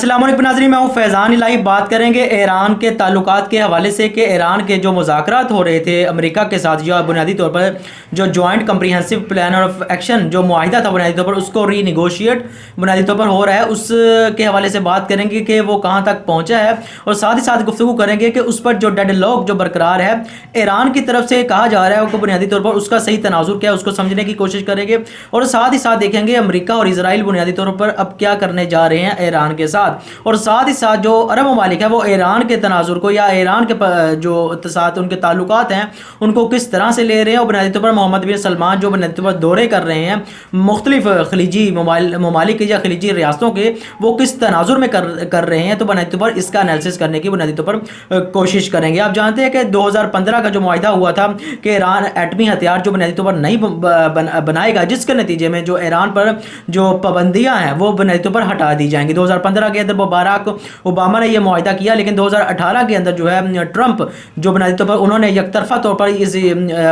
السلام علیکم ناظرین، میں ہوں فیضان الہی۔ بات کریں گے ایران کے تعلقات کے حوالے سے کہ ایران کے جو مذاکرات ہو رہے تھے امریکہ کے ساتھ، یا بنیادی طور پر جو joint comprehensive plan of action جو معاہدہ تھا بنیادی طور پر اس کو ری نیگوشیٹ بنیادی طور پر ہو رہا ہے، اس کے حوالے سے بات کریں گے کہ وہ کہاں تک پہنچا ہے، اور ساتھ ہی ساتھ گفتگو کریں گے کہ اس پر جو ڈیڈ لاک جو برقرار ہے ایران کی طرف سے کہا جا رہا ہے کہ بنیادی طور پر اس کا صحیح تناظر کیا ہے، اس کو سمجھنے کی کوشش کریں گے، اور ساتھ ہی ساتھ دیکھیں گے امریکہ اور اسرائیل بنیادی طور پر اب کیا کرنے جا رہے ہیں ایران کے ساتھ، اور ساتھ ہی ساتھ جو عرب ممالک ہے وہ ایران کے تناظر کو یا ایران کے جو ساتھ ان کے تعلقات ہیں ان کو کس طرح سے لے رہے ہیں، اور بنیادی طور پر محمد بن سلمان جو بنیادی طور پر دورے کر رہے ہیں مختلف خلیجی ممالک یا خلیجی ریاستوں کے، وہ کس تناظر میں کر رہے ہیں، تو بنیادی طور پر اس کا انالیسس کرنے کی بنیادی طور پر کوشش کریں گے۔ آپ جانتے ہیں کہ 2015 کا جو معاہدہ ہوا تھا کہ ایران ایٹمی ہتھیار جو بنیادی طور پر نہیں بنائے گا، جس کے نتیجے میں جو ایران پر جو پابندیاں ہیں وہ بنیادی طور پر ہٹا دی جائیں گی۔ 2015 کے اندر باراک اوباما نے یہ معاہدہ کیا، لیکن 2018 کے اندر جو ہے ٹرمپ جو بنیادی طور پر انہوں نے یک طرفہ طور پر اس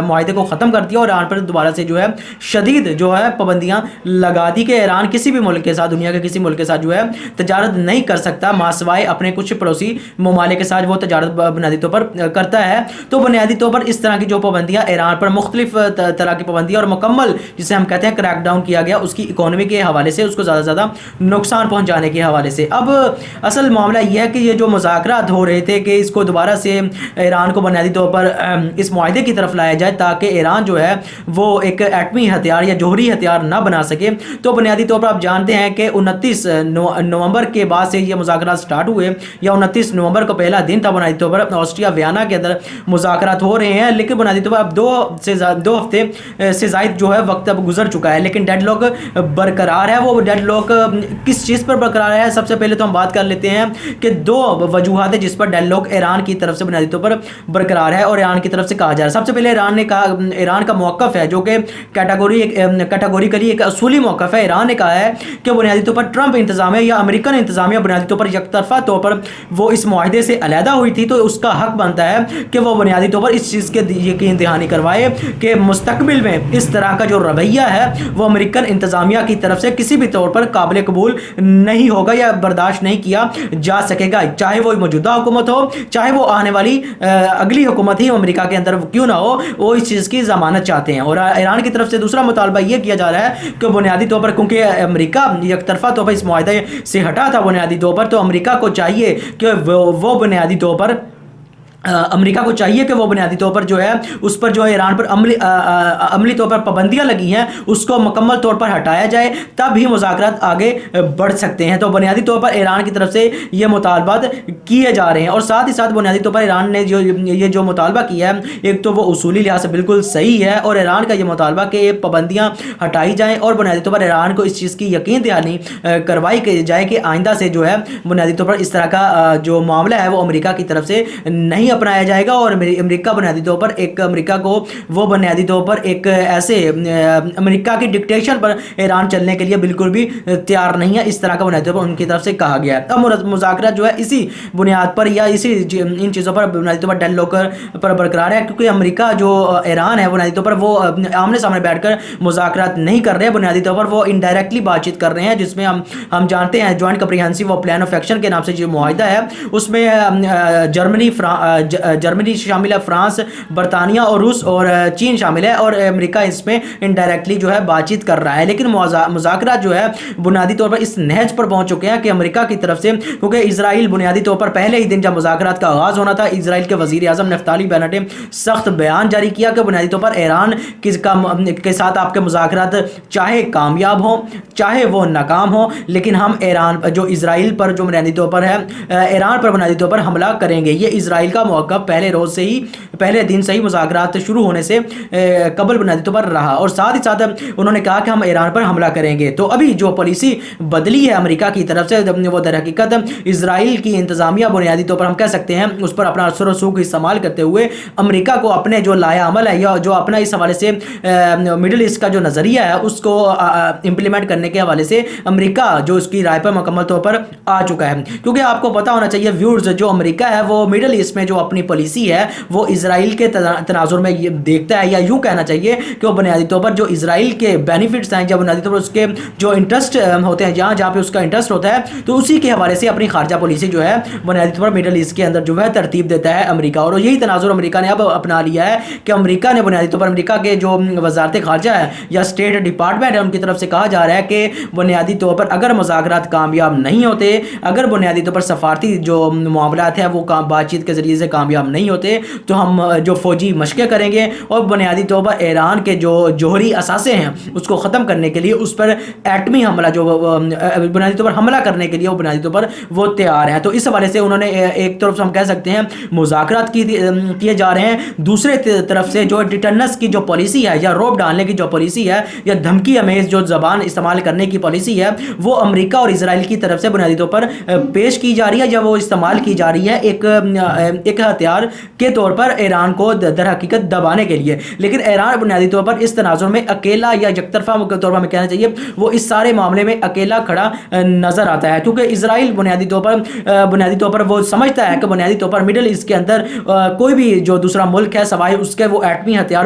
معاہدے کو ختم کر دیا اور ایران پر دوبارہ سے جو ہے شدید جو ہے پابندیاں لگا دی کہ ایران کسی بھی ملک کے ساتھ، دنیا کے کسی ملک کے ساتھ جو ہے تجارت نہیں کر سکتا، ماسوائے اپنے کچھ پڑوسی ممالک کے ساتھ وہ تجارت بنیادی طور پر کرتا ہے۔ تو بنیادی طور پر اس طرح کی جو پابندیاں ایران پر مختلف طرح کی پابندیاں اور مکمل جسے ہم کہتے ہیں کریک ڈاؤن کیا گیا اس کی اکانومی کے حوالے سے، اس کو زیادہ سے زیادہ نقصان پہنچانے کے حوالے سے۔ اب اصل معاملہ یہ ہے کہ یہ جو مذاکرات ہو رہے تھے کہ اس کو دوبارہ سے ایران کو بنیادی طور پر اس معاہدے کی طرف لایا جائے تاکہ ایران جو ہے وہ ایک ایٹمی ہتھیار یا جوہری ہتھیار نہ بنا سکے، تو بنیادی طور پر آپ جانتے ہیں کہ 29 نومبر کے بعد سے یہ مذاکرات سٹارٹ ہوئے، یا 29 نومبر کو پہلا دن تھا بنیادی طور پر آسٹریا ویانا کے اندر مذاکرات ہو رہے ہیں، لیکن بنیادی طور پر اب 2 ہفتے سے زائد جو ہے وقت اب گزر چکا ہے، لیکن ڈیڈ لاک برقرار ہے۔ وہ ڈیڈ لاک کس چیز پر برقرار ہے؟ سب سے پہلے تو ہم بات کر لیتے ہیں کہ 2 وجوہات ہیں جس پر ڈیڈ لاک ایران کی طرف سے بنیادی طور پر برقرار ہے اور ایران کی طرف سے کہا جا رہا ہے۔ سب سے پہلے ایران کا موقف ہے جو کہ کیٹاگوریکلی ایک اصولی موقف ہے۔ ایران نے کہا ہے کہ بنیادی طور پر ٹرمپ انتظامیہ یا امریکن انتظامیہ بنیادی طور پر یک طرفہ طور پر وہ اس معاہدے سے علیحدہ ہوئی تھی، تو اس کا حق بنتا ہے کہ وہ بنیادی طور پر اس چیز کے یقین دہانی کروائے کہ مستقبل میں اس طرح کا جو رویہ ہے وہ امریکن انتظامیہ کی طرف سے کسی بھی طور پر قابل قبول نہیں ہوگا یا برداشت نہیں کیا جا سکے گا، چاہے وہ موجودہ حکومت ہو، چاہے وہ آنے والی اگلی حکومت ہی امریکہ کے اندر کیوں نہ ہو، وہ اس چیز کی ضمانت چاہتے ہیں۔ اور ایران کی طرف سے دوسرا مطالبہ یہ کیا جا رہا ہے کہ بنیادی طور پر کیونکہ امریکہ یک طرفہ طور پر اس معاہدے سے ہٹا تھا بنیادی طور پر، تو امریکہ کو چاہیے کہ وہ بنیادی طور پر بنیادی طور پر جو ہے اس پر جو ایران پر عملی طور پر پابندیاں لگی ہیں اس کو مکمل طور پر ہٹایا جائے، تب ہی مذاکرات آگے بڑھ سکتے ہیں۔ تو بنیادی طور پر ایران کی طرف سے یہ مطالبات کیے جا رہے ہیں، اور ساتھ ہی ساتھ بنیادی طور پر ایران نے جو مطالبہ کیا ہے، ایک تو وہ اصولی لحاظ سے بالکل صحیح ہے، اور ایران کا یہ مطالبہ کہ یہ پابندیاں ہٹائی جائیں اور بنیادی طور پر ایران کو اس چیز کی یقین دہانی کروائی جائے کہ آئندہ سے جو ہے بنیادی طور پر اس طرح کا جو معاملہ ہے وہ امریکہ کی طرف سے نہیں اپنایا جائے گا، اور امریکہ بنیادی طور پر امریکہ کو وہ بنیادی طور پر ایک ایسے امریکہ کی ڈکٹیشن پر ایران چلنے کے لیے بالکل بھی تیار نہیں ہے، اس طرح کا بنیادی طور پر ان کی طرف سے کہا گیا ہے۔ اب مذاکرات جو ہے اسی بنیاد پر یا ان چیزوں پر بنیادی طور پر ڈیڈ لاک پر برقرار ہے، کیونکہ امریکہ جو ایران ہے بنیادی طور پر وہ آمنے سامنے بیٹھ کر مذاکرات نہیں کر رہے، بنیادی طور پر وہ انڈائریکٹلی بات چیت کر رہے ہیں، جس میں ہم جانتے ہیں joint comprehensive plan of action کے نام سے جو معاہدہ ہے اس میں جرمنی شامل ہے، فرانس، برطانیہ اور روس اور چین شامل ہے، اور امریکہ اس میں انڈائریکٹلی جو ہے بات چیت کر رہا ہے، لیکن مذاکرات جو ہے بنیادی طور پر اس نہج پر پہنچ چکے ہیں کہ امریکہ کی طرف سے، کیونکہ اسرائیل بنیادی طور پر پہلے ہی دن جب مذاکرات کا آغاز ہونا تھا اسرائیل کے وزیر اعظم نفتالی بینٹ نے سخت بیان جاری کیا کہ بنیادی طور پر ایران کے ساتھ آپ کے مذاکرات چاہے کامیاب ہوں چاہے وہ ناکام ہوں، لیکن ہم ایران جو اسرائیل پر جو بنیادی طور پر ہے ایران پر بنیادی طور پر حملہ کریں گے۔ یہ اسرائیل کا موقف پہلے دن سے ہی مذاکرات شروع ہونے سے قبل بنیادی طور پر رہا، اور ساتھ ہی ساتھ انہوں نے کہا کہ ہم ایران پر حملہ کریں گے۔ تو ابھی جو پالیسی بدلی ہے امریکہ کی طرف سے وہ در حقیقت اسرائیل کی انتظامیہ بنیادی طور پر ہم کہہ سکتے ہیں اس پر اپنا اثر و رسوخ استعمال کرتے ہوئے امریکہ کو اپنے جو لایا عمل ہے یا جو اپنا اس حوالے سے مڈل ایسٹ کا جو نظریہ ہے اس کو امپلیمنٹ کرنے کے حوالے سے امریکہ جو اس کی رائے پر مکمل طور پر آ چکا ہے، کیونکہ آپ کو پتا ہونا چاہیے ویورز جو امریکہ ہے وہ مڈل ایسٹ میں جو اپنی پالیسی ہے وہ اسرائیل کے تناظر میں یہ دیکھتا ہے، یا یوں کہنا چاہیے کہ وہ بنیادی طور پر جو اسرائیل کے بینیفٹس ہیں، جب بنیادی طور پر اس کے جو انٹرسٹ ہوتے ہیں، جہاں پہ اس کا انٹرسٹ ہوتا ہے، تو اسی کے حوالے سے اپنی خارجہ پالیسی جو ہے بنیادی طور پر مڈل ایسٹ کے اندر جو ہے ترتیب دیتا ہے امریکہ. اور یہی تناظر امریکہ نے اب اپنا لیا ہے کہ امریکہ نے بنیادی طور پر امریکہ کے جو وزارت خارجہ ہے یا اسٹیٹ ڈپارٹمنٹ ہے ان کی طرف سے کہا جا رہا ہے کہ بنیادی طور پر اگر مذاکرات کامیاب نہیں ہوتے، اگر بنیادی طور پر سفارتی جو معاملات ہیں وہ بات چیت کے ذریعے سے کامیاب نہیں ہوتے، تو ہم جو فوجی مشقیں کریں گے اور بنیادی طور پر ایران کے جو جوہری اثاثے ہیں اس کو ختم کرنے کے لیے، اس پر ایٹمی حملہ جو بنیادی طور پر حملہ کرنے کے لیے وہ بنیادی طور پر وہ تیار ہیں. تو اس حوالے سے انہوں نے ایک طرف سے ہم کہہ سکتے ہیں مذاکرات کیے جا رہے ہیں، دوسرے طرف سے جو ڈیٹرنس کی جو پالیسی ہے یا روب ڈالنے کی جو پالیسی ہے یا دھمکی امیز جو زبان استعمال کرنے کی پالیسی ہے وہ امریکہ اور اسرائیل کی طرف سے بنیادی طور پر پیش کی جا رہی ہے یا وہ استعمال کی جا رہی ہے ایک ہتھیار کے طور پر ایران کو در حقیقت دبانے کے لیے. لیکن ایران بنیادی طور پر اس تناظر میں اکیلا یا یک طرفہ طور پر ہمیں کہنا چاہیے وہ اس سارے معاملے میں اکیلا کھڑا نظر آتا ہے، کیونکہ اسرائیل بنیادی طور پر وہ سمجھتا ہے کہ بنیادی طور پر مڈل ایسٹ کے اندر کوئی بھی جو دوسرا ملک ہے سوائے اس کے وہ ایٹمی ہتھیار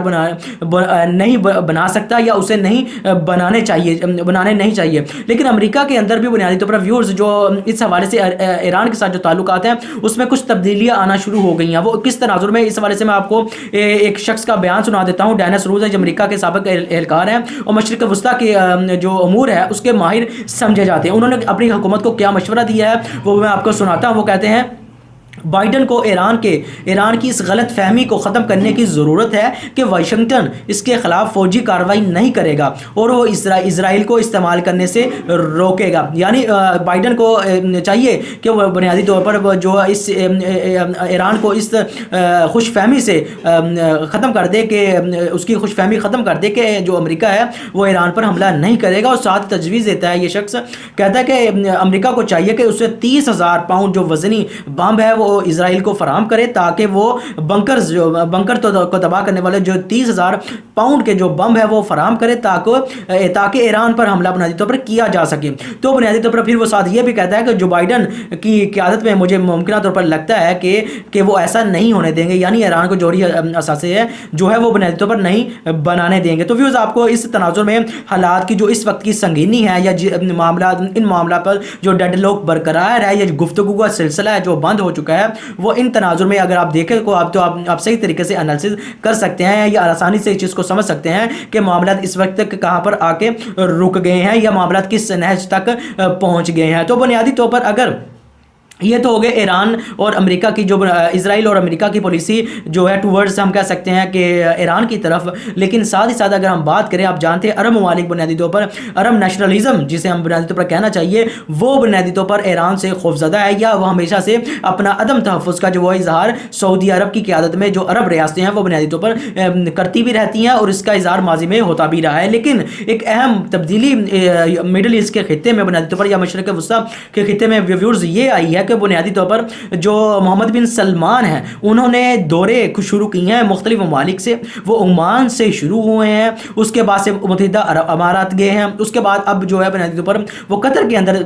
نہیں بنا سکتا یا اسے نہیں بنانے نہیں چاہیے. لیکن امریکہ کے اندر بھی بنیادی طور پر ویورز جو اس حوالے سے ایران کے ساتھ جو تعلقات ہیں اس میں کچھ تبدیلیاں آنا شروع ہو گئی ہیں. وہ کس تناظر میں، اس حوالے سے میں آپ کو ایک شخص کا بیان سنا دیتا ہوں. ڈینس روز ہے جو امریکہ کے سابق اہلکار ہیں اور مشرق وسطیٰ کے جو امور ہے اس کے ماہر سمجھے جاتے ہیں. انہوں نے اپنی حکومت کو کیا مشورہ دیا ہے وہ میں آپ کو سناتا ہوں. وہ کہتے ہیں بائیڈن کو ایران کی اس غلط فہمی کو ختم کرنے کی ضرورت ہے کہ واشنگٹن اس کے خلاف فوجی کارروائی نہیں کرے گا اور وہ اسرائیل کو استعمال کرنے سے روکے گا. یعنی بائیڈن کو چاہیے کہ وہ بنیادی طور پر جو اس ایران کو اس خوش فہمی سے ختم کر دے کہ اس کی خوش فہمی ختم کر دے کہ جو امریکہ ہے وہ ایران پر حملہ نہیں کرے گا. اور ساتھ تجویز دیتا ہے یہ شخص، کہتا ہے کہ امریکہ کو چاہیے کہ اسے 30,000 پاؤنڈ جو وزنی بم ہے وہ اسرائیل کو فراہم کرے تاکہ وہ بنکر کو تباہ کرنے والے جو 30,000 پاؤنڈ کے جو بم ہے وہ فراہم کرے تاکہ ایران پر حملہ بنیادی طور پر کیا جا سکے. تو بنیادی طور پر پھر وہ ساتھ یہ بھی کہتا ہے کہ جو بائیڈن کی قیادت میں مجھے ممکنہ طور پر لگتا ہے کہ وہ ایسا نہیں ہونے دیں گے، یعنی ایران کو جوہری اثاثے ہے جو ہے وہ بنیادی طور پر نہیں بنانے دیں گے. تو ویوز آپ کو اس تناظر میں حالات کی جو اس وقت کی سنگینی ہے یا ان معاملات پر جو ڈیڈ لاک برقرار ہے یا گفتگو کا سلسلہ ہے جو بند ہو چکا ہے، وہ ان تناظر میں اگر آپ دیکھیں تو آپ صحیح طریقے سے انالیسس کر سکتے ہیں یا آسانی سے اس چیز کو سمجھ سکتے ہیں کہ معاملات اس وقت کہاں پر آ کے رک گئے ہیں یا معاملات کس نہج تک پہنچ گئے ہیں. تو بنیادی طور پر اگر یہ تو ہو گئے ایران اور امریکہ کی جو اسرائیل اور امریکہ کی پالیسی جو ہے ٹورڈز ہم کہہ سکتے ہیں کہ ایران کی طرف. لیکن ساتھ ہی ساتھ اگر ہم بات کریں، آپ جانتے ہیں عرب ممالک بنیادی طور پر عرب نیشنلزم جسے ہم بنیادی طور پر کہنا چاہیے وہ بنیادی طور پر ایران سے خوفزدہ ہے یا وہ ہمیشہ سے اپنا عدم تحفظ کا جو وہ اظہار سعودی عرب کی قیادت میں جو عرب ریاستیں ہیں وہ بنیادی طور پر کرتی بھی رہتی ہیں اور اس کا اظہار ماضی میں ہوتا بھی رہا ہے. لیکن ایک اہم تبدیلی مڈل ایسٹ کے خطے میں بنیادی طور پر یا مشرق وسطیٰ کے خطے میں ویورز یہ آئی ہے کہ بنیادی طور پر جو محمد بن سلمان ہیں انہوں نے دورے شروع کیے ہیں مختلف ممالک سے. وہ عمان سے شروع ہوئے ہیں، اس کے بعد سے متحدہ عرب امارات گئے ہیں، اس کے بعد اب جو ہے بنیادی طور پر وہ قطر کے اندر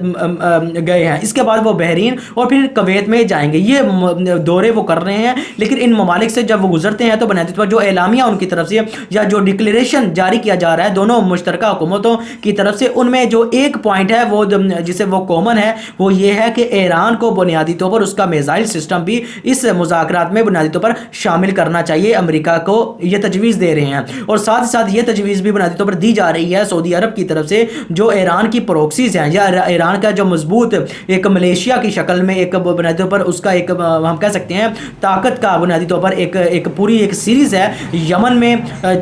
گئے ہیں، اس کے بعد وہ بحرین اور پھر کویت میں جائیں گے. یہ دورے وہ کر رہے ہیں. لیکن ان ممالک سے جب وہ گزرتے ہیں تو بنیادی طور پر جو اعلامیہ ان کی طرف سے یا جو ڈکلیریشن جاری کیا جا رہا ہے دونوں مشترکہ حکومتوں کی طرف سے، ان میں جو ایک پوائنٹ ہے وہ جسے وہ کامن ہے وہ یہ ہے کہ ایران کو بنیادی طور پر اس کا میزائل سسٹم بھی اس مذاکرات میں بنیادی طور پر شامل کرنا چاہیے. امریکہ کو یہ تجویز دے رہے ہیں اور ساتھ ساتھ یہ تجویز بھی بنیادی طور پر دی جا رہی ہے سعودی عرب کی طرف سے جو ایران کی پروکسیز ہیں یا ایران کا جو مضبوط ایک ملیشیا کی شکل میں ایک بنیادی طور پر اس کا ایک ہم کہہ سکتے ہیں طاقت کا بنیادی طور پر ایک پوری ایک سیریز ہے یمن میں،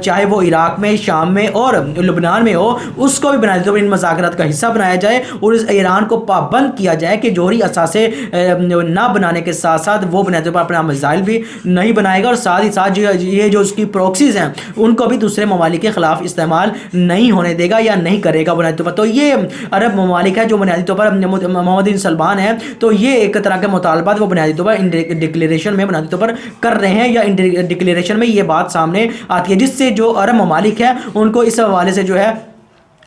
چاہے وہ عراق میں، شام میں اور لبنان میں ہو، اس کو بھی بنیادی طور پر ان مذاکرات کا حصہ بنایا جائے اور اس ایران کو پابند کیا جائے کہ جوہری اثاثے نہ بنانے کے ساتھ ساتھ وہ بنیادی طور پر اپنا میزائل بھی نہیں بنائے گا اور ساتھ ہی ساتھ یہ جو اس کی پروکسیز ہیں ان کو بھی دوسرے ممالک کے خلاف استعمال نہیں ہونے دے گا یا نہیں کرے گا بنیادی طور پر. تو یہ عرب ممالک ہے جو بنیادی طور پر محمد بن سلمان ہے، تو یہ ایک طرح کے مطالبات وہ بنیادی طور پر ڈکلیریشن میں بنیادی طور پر کر رہے ہیں یا ڈکلیریشن میں یہ بات سامنے آتی ہے جس سے جو عرب ممالک ہے ان کو اس حوالے سے جو ہے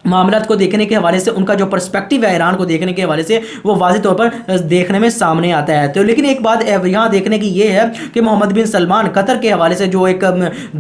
معاملات کو دیکھنے کے حوالے سے ان کا جو پرسپیکٹیو ہے ایران کو دیکھنے کے حوالے سے وہ واضح طور پر دیکھنے میں سامنے آتا ہے. تو لیکن ایک بات یہاں دیکھنے کی یہ ہے کہ محمد بن سلمان قطر کے حوالے سے جو ایک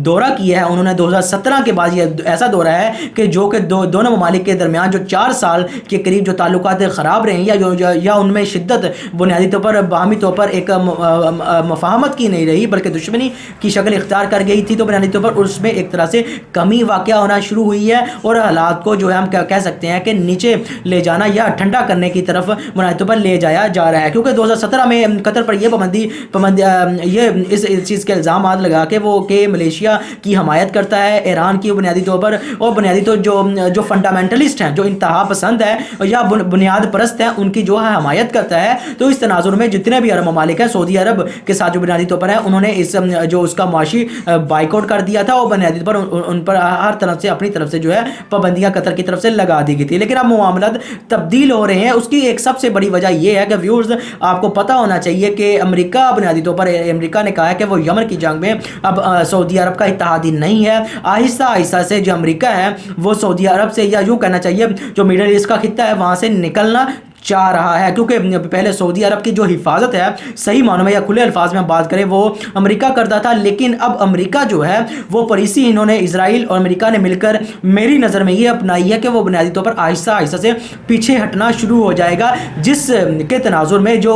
دورہ کیا ہے انہوں نے 2017 کے بعد, یہ ایسا دورہ ہے کہ جو کہ دونوں ممالک کے درمیان جو 4 سال کے قریب جو تعلقات خراب رہے ہیں یا ان میں شدت بنیادی طور پر باہمی طور پر ایک مفاہمت کی نہیں رہی بلکہ دشمنی کی شکل اختیار کر گئی تھی, تو بنیادی طور پر اس میں ایک طرح سے کمی واقع ہونا شروع ہوئی ہے اور حالات کو جو ہم کہہ سکتے ہیں کہ نیچے لے جانا یا ٹھنڈا کرنے کی طرف بنیادی پر لے جایا جا رہا ہے. کیونکہ 2017 میں قطر پر یہ اس چیز کے الزامات لگا کہ وہ ملیشیا کی حمایت کرتا ہے ایران کی بنیادی طور پر, اور بنیادی طور جو فنڈامنٹلسٹ ہیں, جو انتہا پسند ہے یا بنیاد پرست ہیں, ان کی جو ہے حمایت کرتا ہے. تو اس تناظر میں جتنے بھی عرب ممالک ہیں, سعودی عرب کے ساتھ جو بنیادی طور پر ہے, انہوں نے اس کا معاشی بائیکاٹ کر دیا تھا اور بنیادی طور پر ان پر ہر طرف سے اپنی طرف سے جو ہے پابندیاں قطر کی طرف سے لگا دی گئی تھی. لیکن اب معاملات تبدیل ہو رہے ہیں. اس کی ایک سب سے بڑی وجہ یہ ہے کہ ویورز آپ کو پتہ ہونا چاہیے کہ امریکہ بنیادی طور پر امریکہ نے کہا ہے کہ وہ یمن کی جنگ میں اب سعودی عرب کا اتحادی نہیں ہے. آہستہ آہستہ سے جو امریکہ ہے وہ سعودی عرب سے, یا یوں کہنا چاہیے جو میڈل ایسٹ کا خطہ ہے, وہاں سے نکلنا چاہ رہا ہے. کیونکہ پہلے سعودی عرب کی جو حفاظت ہے صحیح معنوں میں یا کھلے الفاظ میں بات کریں وہ امریکہ کرتا تھا, لیکن اب امریکہ جو ہے وہ پالیسی انہوں نے اسرائیل اور امریکہ نے مل کر میری نظر میں یہ اپنائی ہے کہ وہ بنیادی طور پر آہستہ آہستہ سے پیچھے ہٹنا شروع ہو جائے گا, جس کے تناظر میں جو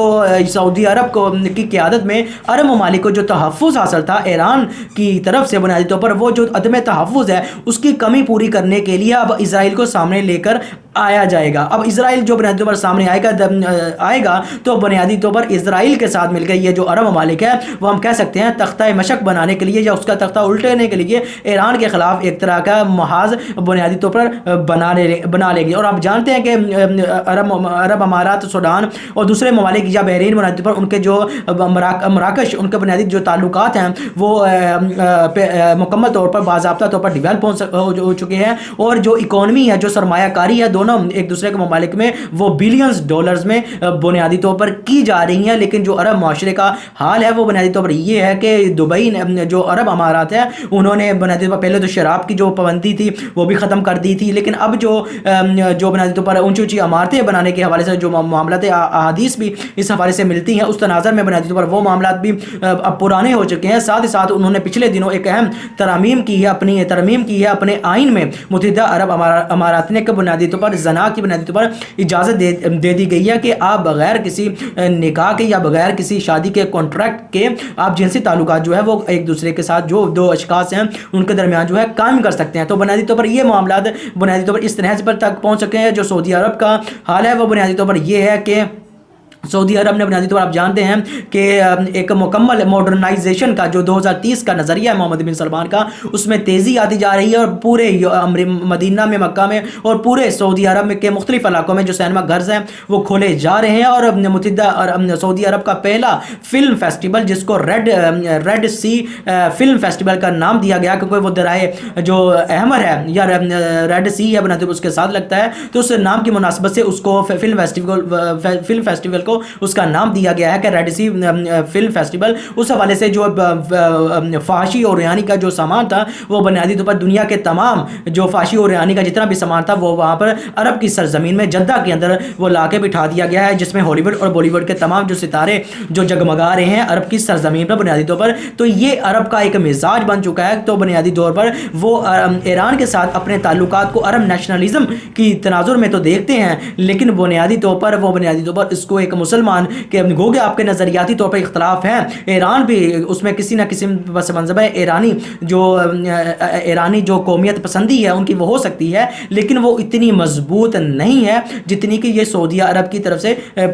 سعودی عرب کی قیادت میں عرب ممالک کو جو تحفظ حاصل تھا ایران کی طرف سے, بنیادی طور پر وہ جو عدم تحفظ ہے اس کی کمی پوری کرنے کے لیے اب اسرائیل کو سامنے لے کر آیا جائے گا. اب اسرائیل جو بنیادی طور پر سامنے آئے گا تو بنیادی طور پر اسرائیل کے ساتھ مل کر یہ جو عرب ممالک ہے وہ ہم کہہ سکتے ہیں تختہ مشق بنانے کے لیے یا اس کا تختہ الٹنے کے لیے ایران کے خلاف ایک طرح کا محاذ بنیادی طور پر بنا لیں گے. اور آپ جانتے ہیں کہ عرب امارات, سوڈان اور دوسرے ممالک یا بحرین بنیادی طور پر ان کے جو مراکش, ان کے بنیادی جو تعلقات ہیں وہ مکمل طور پر باضابطہ طور پر ڈیولپ ہو چکے ہیں, اور جو اکانومی ہے, جو سرمایہ کاری ہے, دونوں ایک دوسرے کے ممالک میں وہ بلینز ڈالرز میں بنیادی طور پر کی جا رہی ہیں. لیکن جو عرب معاشرے کا حال ہے وہ بنیادی طور پر یہ ہے کہ دبئی نے, جو عرب امارات ہے, انہوں نے بنیادی طور پر پہلے تو شراب کی جو پابندی تھی وہ بھی ختم کر دی تھی, لیکن اب جو بنیادی طور پر اونچی اونچی عمارتیں بنانے کے حوالے سے جو معاملات احادیث بھی اس حوالے سے ملتی ہیں, اس تناظر میں بنیادی طور پر وہ معاملات بھی اب پرانے ہو چکے ہیں. ساتھ ہی ساتھ انہوں نے پچھلے دنوں ایک اہم ترمیم کی ہے اپنے آئین میں. متحدہ عرب امارات نے بنیادی طور پر زنا کی بنیادی طور پر اجازت دے دی گئی ہے کہ آپ بغیر کسی نکاح کے یا بغیر کسی شادی کے کانٹریکٹ کے آپ جنسی تعلقات جو ہے وہ ایک دوسرے کے ساتھ جو دو اشخاص ہیں ان کے درمیان جو ہے قائم کر سکتے ہیں. تو بنیادی طور پر یہ معاملات بنیادی طور پر اس طرح پر تک پہنچ سکے ہیں. جو سعودی عرب کا حال ہے وہ بنیادی طور پر یہ ہے کہ سعودی عرب نے بنیادی طور پر آپ جانتے ہیں کہ ایک مکمل ماڈرنائزیشن کا جو 2030 کا نظریہ ہے محمد بن سلمان کا, اس میں تیزی آتی جا رہی ہے, اور پورے مدینہ میں, مکہ میں اور پورے سعودی عرب کے مختلف علاقوں میں جو سینما گھرز ہیں وہ کھولے جا رہے ہیں. اور متحدہ سعودی عرب کا پہلا فلم فیسٹیول جس کو ریڈ سی فلم فیسٹیول کا نام دیا گیا, کیونکہ وہ درائے جو احمر ہے یا ریڈ سی ہے بنیادی طور پر اس کے ساتھ لگتا ہے, تو اس نام کی مناسبت سے اس کو فلم فیسٹیول کو اس کا نام دیا گیا ہے کہ ریڈ سی فلم فیسٹیول. اس حوالے سے جو فحاشی اور ریانی کا جو سامان تھا وہ بنیادی طور پر دنیا کے تمام جو فحاشی اور ریانی کا جتنا بھی سامان تھا وہ وہاں پر عرب کی سرزمین میں جدہ کے اندر وہ لا کے بٹھا دیا گیا ہے, جس میں ہالی ووڈ اور بالی ووڈ کے تمام جو ستارے جو جگمگا رہے ہیں عرب کی سرزمین پر بنیادی طور پر. تو یہ عرب کا ایک مزاج بن چکا ہے. تو بنیادی طور پر وہ ایران کے ساتھ اپنے تعلقات کو عرب نیشنلزم کی تناظر میں تو دیکھتے ہیں, لیکن بنیادی طور پر وہ بنیادی طور پر اس کو ایک مسلمان کہ گو کہ آپ کے نظریاتی طور پر اختلاف ہیں, ایران بھی اس میں کسی نہ کسی پس منظر ہے ایرانی جو قومیت پسندی ہے ان کی وہ ہو سکتی ہے, لیکن وہ اتنی مضبوط نہیں ہے جتنی کہ یہ سعودی عرب کی طرف سے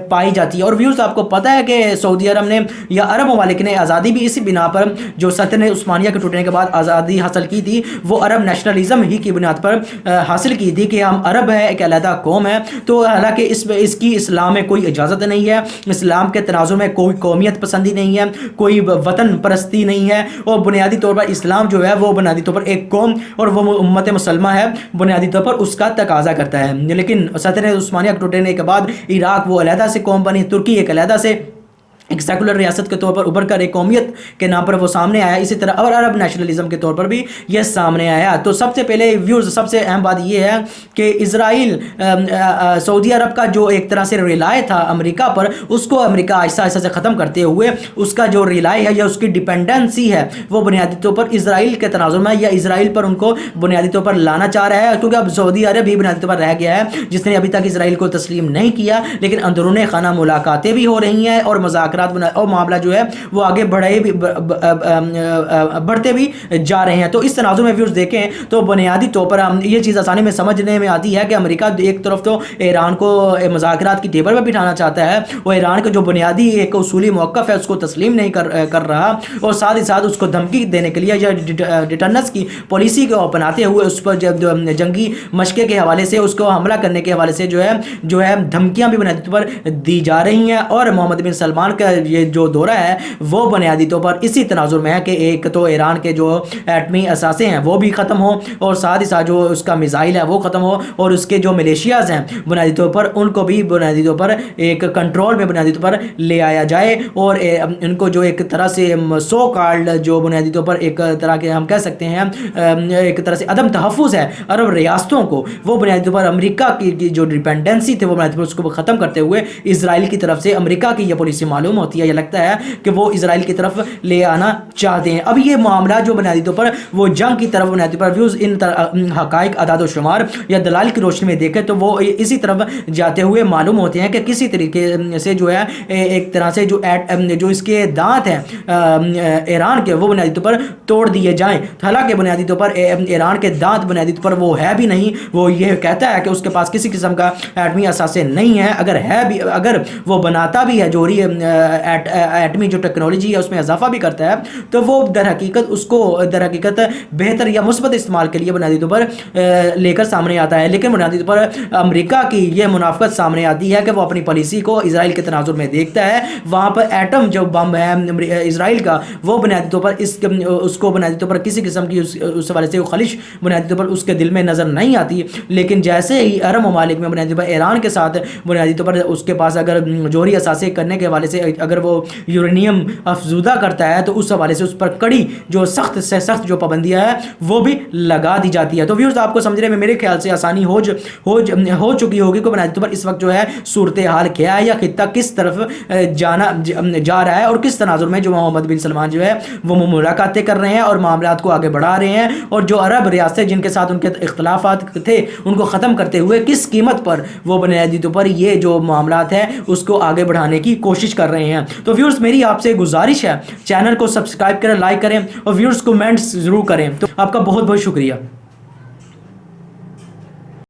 پائی جاتی ہے. اور ویورز آپ کو پتہ ہے کہ سعودی عرب نے یا عرب ممالک نے آزادی بھی اسی بنا پر جو سلطنت عثمانیہ کے ٹوٹنے کے بعد آزادی حاصل کی تھی وہ عرب نیشنلزم ہی کی بنیاد پر حاصل کی تھی کہ ہم عرب ہے, ایک علیحدہ قوم ہے. تو حالانکہ اس کی اسلام میں کوئی اجازت نہیں ہے, اسلام کے تناظر میں کوئی قومیت پسندی نہیں ہے, کوئی وطن پرستی نہیں ہے, اور بنیادی طور پر اسلام جو ہے وہ بنیادی طور پر ایک قوم اور وہ امت مسلمہ ہے بنیادی طور پر اس کا تقاضا کرتا ہے. لیکن سلطنت عثمانیہ کے ٹوٹنے کے بعد عراق وہ علیحدہ سے قوم بنی, ترکی ایک علیحدہ سے ایک سیکولر ریاست کے طور پر ابھر کر ایک قومیت کے نام پر وہ سامنے آیا، اسی طرح اور عرب نیشنلزم کے طور پر بھی یہ سامنے آیا۔ تو سب سے پہلے ویورز سب سے اہم بات یہ ہے کہ اسرائیل سعودی عرب کا جو ایک طرح سے ریلائے تھا امریکہ پر، اس کو امریکہ آہستہ آہستہ سے ختم کرتے ہوئے اس کا جو ریلائے ہے یا اس کی ڈیپینڈنسی ہے وہ بنیادی طور پر اسرائیل کے تناظر میں یا اسرائیل پر ان کو بنیادی طور پر لانا چاہ رہا ہے، کیونکہ اب سعودی عرب ہی بنیادی طور پر رہ گیا ہے جس نے ابھی تک اسرائیل کو تسلیم نہیں کیا، لیکن اندرون خانہ ملاقاتیں بھی ہو رہی ہیں اور مذاکرات اور معاملہ جو ہے وہ آگے بڑھتے بھی جا رہے ہیں۔ تو اس تناظر میں ویورز دیکھیں تو بنیادی طور پر ہم یہ چیز آسانی میں سمجھنے میں آتی ہے کہ امریکہ ایک طرف تو ایران کو مذاکرات کی ٹیبل پر بٹھانا چاہتا ہے، وہ ایران کا جو بنیادی ایک اصولی موقف ہے اس کو تسلیم نہیں کر رہا، اور ساتھ ہی ساتھ اس کو دھمکی دینے کے لیے یا ڈیٹرنس کی پالیسی کو اپناتے ہوئے اس پر جنگی مشقے کے حوالے سے اس کو حملہ کرنے کے حوالے سے جو ہے دھمکیاں بھی بنیادی طور پر دی جا رہی ہیں۔ اور محمد بن سلمان کا یہ جو دورہ ہے وہ بنیادی طور پر اسی تناظر میں ہے کہ ایک تو ایران کے جو ایٹمی اثاثے ہیں وہ بھی ختم ہو، اور ساتھ ہی ساتھ جو اس کا میزائل ہے وہ ختم ہو، اور اس کے جو ملیشیاز ہیں بنیادی طور پر ان کو بھی بنیادی طور پر ایک کنٹرول میں بنیادی طور پر لے آیا جائے، اور ان کو جو ایک طرح سے سو کالڈ جو بنیادی طور پر ایک طرح کے ہم کہہ سکتے ہیں ایک طرح سے عدم تحفظ ہے عرب ریاستوں کو، وہ بنیادی طور پر امریکہ کی جو ڈیپینڈنسی تھے وہ بنیادی طور پر اس کو ختم کرتے ہوئے اسرائیل کی طرف سے امریکہ کی یہ پالیسی معلوم ہوتی ہے، یہ لگتا ہے کہ وہ اسرائیل کی طرف لے آنا چاہتے ہیں۔ اب یہ معاملہ جو بنیادی طور پر وہ جنگ کی طرف بنیادی طور پر ویوز ان حقائق اعداد و شمار یا دلائل کی روشنی میں دیکھیں تو وہ اسی طرف جاتے ہوئے معلوم ہوتے ہیں کہ کسی طریقے سے جو ہے ایک طرح سے جو اس کے دانت ہیں ایران کے وہ بنیادی طور پر توڑ دیے جائیں، حالانکہ بنیادی طور پر ایران کے دانت بنیادی طور پر وہ ہے بھی نہیں، وہ یہ کہتا ہے کہ اس کے پاس کسی قسم کا ایٹمی اثاثے نہیں ہے، اگر وہ بناتا بھی ہے جوہری ایٹمی جو ٹیکنالوجی ہے اس میں اضافہ بھی کرتا ہے تو وہ در حقیقت بہتر یا مثبت استعمال کے لیے بنیادی طور پر لے کر سامنے آتا ہے، لیکن بنیادی طور پر امریکہ کی یہ منافقت سامنے آتی ہے کہ وہ اپنی پالیسی کو اسرائیل کے تناظر میں دیکھتا ہے، وہاں پر ایٹم جو بم ہے اسرائیل کا وہ بنیادی طور پر اس کو بنیادی طور پر کسی قسم کی اس حوالے سے خلش بنیادی طور پر اس کے دل میں نظر نہیں آتی، لیکن جیسے ہی عرب ممالک میں بنیادی طور پر ایران کے ساتھ بنیادی طور پر اس کے پاس اگر جوہری اثاثے کرنے کے حوالے سے اگر وہ یورینیم افزودہ کرتا ہے تو اس حوالے سے اس پر کڑی جو سخت سے سخت جو پابندیاں ہیں وہ بھی لگا دی جاتی ہے۔ تو ویورز آپ کو سمجھنے میں میرے خیال سے آسانی ہو چکی ہوگی کہ بنیادی طور پر اس وقت جو ہے صورتحال کیا ہے یا خطہ کس طرف جا رہا ہے، اور کس تناظر میں جو محمد بن سلمان جو ہے وہ ملاقاتیں کر رہے ہیں اور معاملات کو آگے بڑھا رہے ہیں، اور جو عرب ریاستیں جن کے ساتھ ان کے اختلافات تھے ان کو ختم کرتے ہوئے کس قیمت پر وہ بنیادی طور پر یہ جو معاملات ہیں اس کو آگے بڑھانے کی کوشش کر رہے ہیں۔ تو ویورز میری آپ سے گزارش ہے چینل کو سبسکرائب کریں، لائک کریں اور ویورز کمنٹس ضرور کریں۔ تو آپ کا بہت بہت شکریہ۔